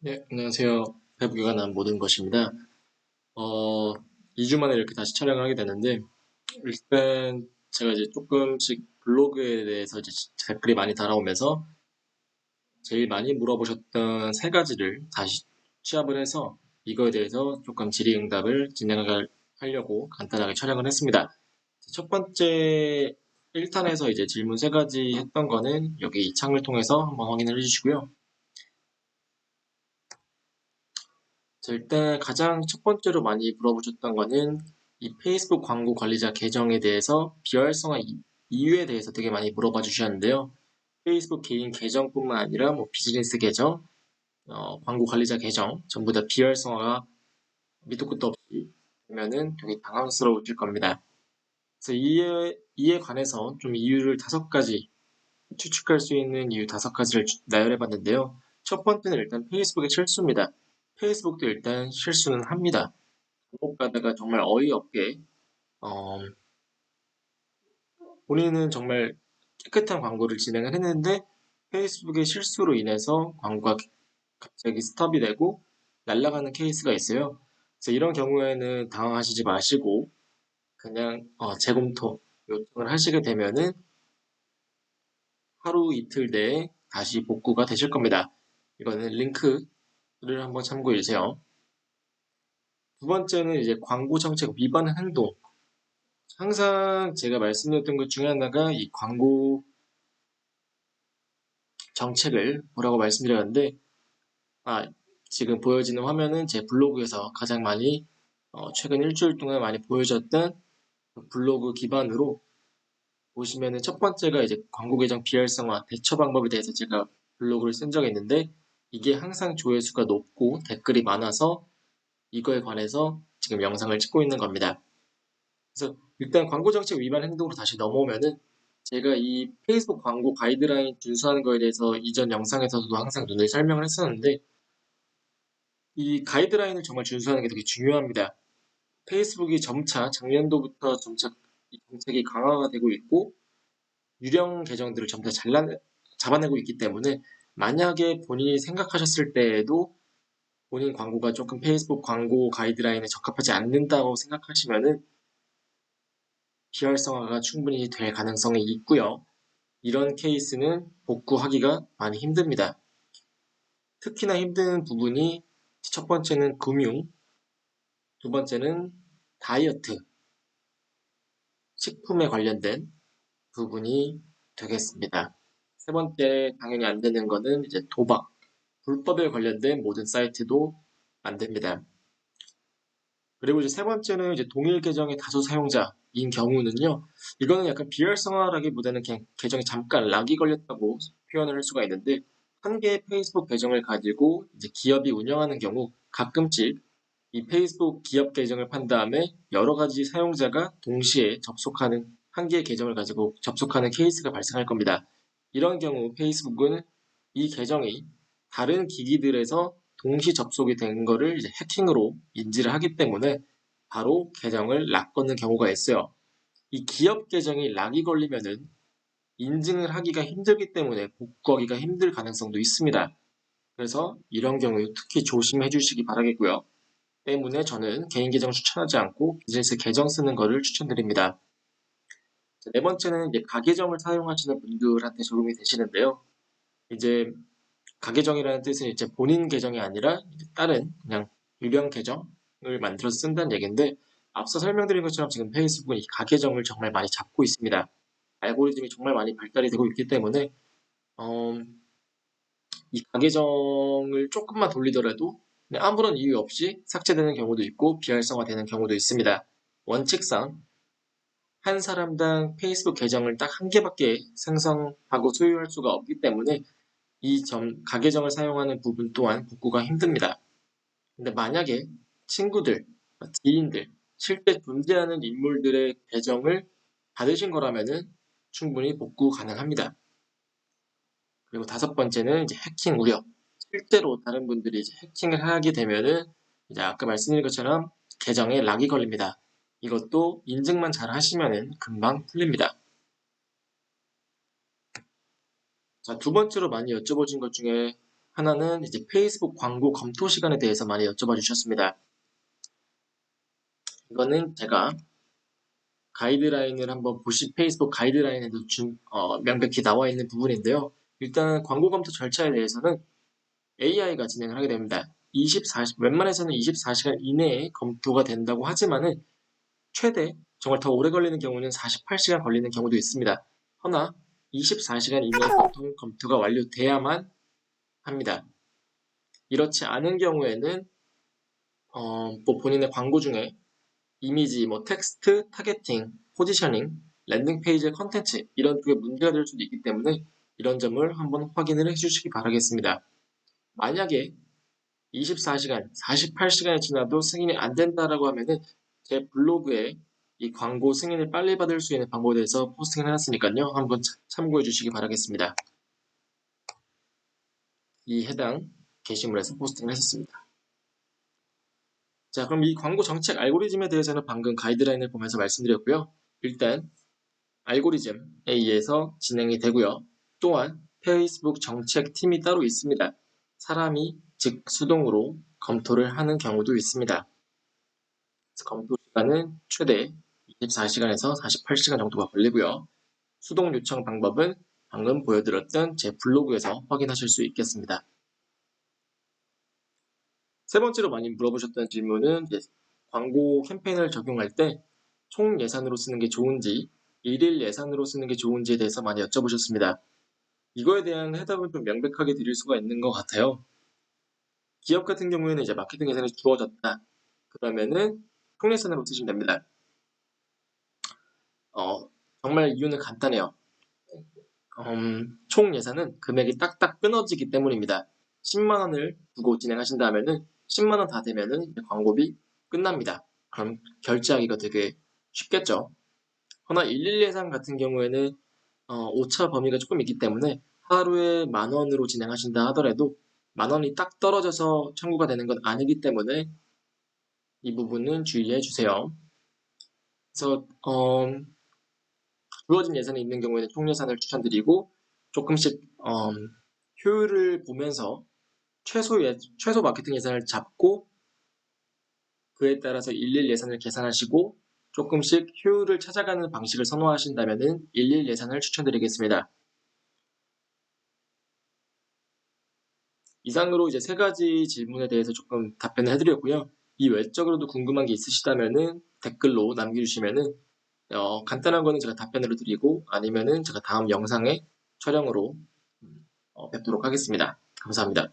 네, 안녕하세요. 페북에 관한 모든 것입니다. 2주 만에 이렇게 다시 촬영을 하게 되는데, 일단 제가 이제 조금씩 블로그에 대해서 이제 댓글이 많이 달아오면서 제일 많이 물어보셨던 세 가지를 다시 취합을 해서 이거에 대해서 조금 질의응답을 진행하려고 간단하게 촬영을 했습니다. 첫 번째 1탄에서 이제 질문 세 가지 했던 거는 여기 이 창을 통해서 한번 확인을 해주시고요. 자, 일단 가장 첫 번째로 많이 물어보셨던 거는 이 페이스북 광고 관리자 계정에 대해서 비활성화 이유에 대해서 되게 많이 물어봐 주셨는데요. 페이스북 개인 계정뿐만 아니라 뭐 비즈니스 계정, 광고 관리자 계정 전부 다 비활성화가 밑도 끝도 없이 되면은 되게 당황스러우실 겁니다. 그래서 이에 관해서 좀 이유를 5가지 추측할 수 있는 이유 5가지를 나열해 봤는데요. 첫 번째는 일단 페이스북의 실수입니다. 페이스북도 일단 실수는 합니다. 반복 가다가 정말 어이없게 어, 본인은 정말 깨끗한 광고를 진행을 했는데 페이스북의 실수로 인해서 광고가 갑자기 스톱이 되고 날아가는 케이스가 있어요. 그래서 이런 경우에는 당황하시지 마시고 그냥 재검토 요청을 하시게 되면은 하루 이틀 내에 다시 복구가 되실 겁니다. 이거는 링크를 한번 참고해 주세요. 두 번째는 이제 광고 정책 위반 행동. 항상 제가 말씀드렸던 것 중에 하나가 이 광고 정책을 뭐라고 말씀드렸는데, 아, 지금 보여지는 화면은 제 블로그에서 가장 많이, 최근 일주일 동안 많이 보여졌던 그 블로그 기반으로 보시면은 첫 번째가 이제 광고 계정 비활성화 대처 방법에 대해서 제가 블로그를 쓴 적이 있는데, 이게 항상 조회수가 높고 댓글이 많아서 이거에 관해서 지금 영상을 찍고 있는 겁니다. 그래서 일단 광고 정책 위반 행동으로 다시 넘어오면은 제가 이 페이스북 광고 가이드라인 준수하는 거에 대해서 이전 영상에서도 항상 눈을 설명을 했었는데 이 가이드라인을 정말 준수하는 게 되게 중요합니다. 페이스북이 점차 작년도부터 점차 이 정책이 강화가 되고 있고 유령 계정들을 점차 잡아내고 있기 때문에 만약에 본인이 생각하셨을 때에도 본인 광고가 조금 페이스북 광고 가이드라인에 적합하지 않는다고 생각하시면은 비활성화가 충분히 될 가능성이 있고요. 이런 케이스는 복구하기가 많이 힘듭니다. 특히나 힘든 부분이 첫 번째는 금융, 두 번째는 다이어트, 식품에 관련된 부분이 되겠습니다. 세 번째 당연히 안 되는 거는 이제 도박, 불법에 관련된 모든 사이트도 안 됩니다. 그리고 이제 세 번째는 이제 동일 계정의 다수 사용자인 경우는요, 이거는 약간 비활성화라기보다는 그냥 계정에 잠깐 락이 걸렸다고 표현을 할 수가 있는데, 한 개의 페이스북 계정을 가지고 이제 기업이 운영하는 경우 가끔씩 이 페이스북 기업 계정을 판 다음에 여러 가지 사용자가 동시에 접속하는 한 개의 계정을 가지고 접속하는 케이스가 발생할 겁니다. 이런 경우 페이스북은 이 계정이 다른 기기들에서 동시 접속이 된 거를 이제 해킹으로 인지를 하기 때문에 바로 계정을 락 거는 경우가 있어요. 이 기업 계정이 락이 걸리면은 인증을 하기가 힘들기 때문에 복구하기가 힘들 가능성도 있습니다. 그래서 이런 경우에 특히 조심해 주시기 바라겠고요. 때문에 저는 개인 계정 추천하지 않고 비즈니스 계정 쓰는 거를 추천드립니다. 네 번째는 이제 가계정을 사용하시는 분들한테 적용이 되시는데요. 이제 가계정이라는 뜻은 이제 본인 계정이 아니라 다른 그냥 유령 계정을 만들어서 쓴다는 얘기인데 앞서 설명드린 것처럼 지금 페이스북은 이 가계정을 정말 많이 잡고 있습니다. 알고리즘이 정말 많이 발달이 되고 있기 때문에 어, 이 가계정을 조금만 돌리더라도 그냥 아무런 이유 없이 삭제되는 경우도 있고 비활성화되는 경우도 있습니다. 원칙상 한 사람당 페이스북 계정을 딱 한 개밖에 생성하고 소유할 수가 없기 때문에 이 가계정을 사용하는 부분 또한 복구가 힘듭니다. 근데 만약에 친구들, 지인들, 실제 존재하는 인물들의 계정을 받으신 거라면은 충분히 복구 가능합니다. 그리고 다섯 번째는 이제 해킹 우려. 실제로 다른 분들이 이제 해킹을 하게 되면은 이제 아까 말씀드린 것처럼 계정에 락이 걸립니다. 이것도 인증만 잘 하시면은 금방 풀립니다. 자, 두 번째로 많이 여쭤보신 것 중에 하나는 이제 페이스북 광고 검토 시간에 대해서 많이 여쭤봐 주셨습니다. 이거는 제가 가이드라인을 한번 페이스북 가이드라인에도 명백히 나와 있는 부분인데요. 일단 광고 검토 절차에 대해서는 AI가 진행을 하게 됩니다. 웬만해서는 24시간 이내에 검토가 된다고 하지만은 최대 정말 더 오래 걸리는 경우는 48시간 걸리는 경우도 있습니다. 허나 24시간 이내에 보통 검토가 완료돼야만 합니다. 이렇지 않은 경우에는 뭐 본인의 광고 중에 이미지, 뭐 텍스트, 타겟팅, 포지셔닝, 랜딩 페이지의 컨텐츠 이런 쪽에 문제가 될 수도 있기 때문에 이런 점을 한번 확인을 해주시기 바라겠습니다. 만약에 24시간, 48시간이 지나도 승인이 안 된다라고 하면은 제 블로그에 이 광고 승인을 빨리 받을 수 있는 방법에 대해서 포스팅을 해놨으니까요. 한번 참고해 주시기 바라겠습니다. 이 해당 게시물에서 포스팅을 했었습니다. 자, 그럼 이 광고 정책 알고리즘에 대해서는 방금 가이드라인을 보면서 말씀드렸고요. 일단 알고리즘에 의해서 진행이 되고요. 또한 페이스북 정책팀이 따로 있습니다. 사람이 즉 수동으로 검토를 하는 경우도 있습니다. 검토 시간은 최대 24시간에서 48시간 정도가 걸리고요. 수동 요청 방법은 방금 보여드렸던 제 블로그에서 확인하실 수 있겠습니다. 세 번째로 많이 물어보셨던 질문은 광고 캠페인을 적용할 때 총 예산으로 쓰는 게 좋은지, 일일 예산으로 쓰는 게 좋은지에 대해서 많이 여쭤보셨습니다. 이거에 대한 해답은 좀 명백하게 드릴 수가 있는 것 같아요. 기업 같은 경우에는 이제 마케팅 예산이 주어졌다. 그러면은 총 예산으로 쓰시면 됩니다. 정말 이유는 간단해요. 총 예산은 금액이 딱딱 끊어지기 때문입니다. 10만 원을 두고 진행하신다면은 10만 원 다 되면은 광고비 끝납니다. 그럼 결제하기가 되게 쉽겠죠. 허나 일일 예산 같은 경우에는 오차 범위가 조금 있기 때문에 하루에 10,000원으로 진행하신다 하더라도 10,000원이 딱 떨어져서 청구가 되는 건 아니기 때문에 이 부분은 주의해 주세요. 그래서 주어진 예산이 있는 경우에는 총 예산을 추천드리고 조금씩 효율을 보면서 최소 마케팅 예산을 잡고 그에 따라서 일일 예산을 계산하시고 조금씩 효율을 찾아가는 방식을 선호하신다면 일일 예산을 추천드리겠습니다. 이상으로 이제 세 가지 질문에 대해서 조금 답변을 해드렸고요. 이 외적으로도 궁금한 게 있으시다면은 댓글로 남겨주시면은 간단한 거는 제가 답변으로 드리고 아니면은 제가 다음 영상에 촬영으로 뵙도록 하겠습니다. 감사합니다.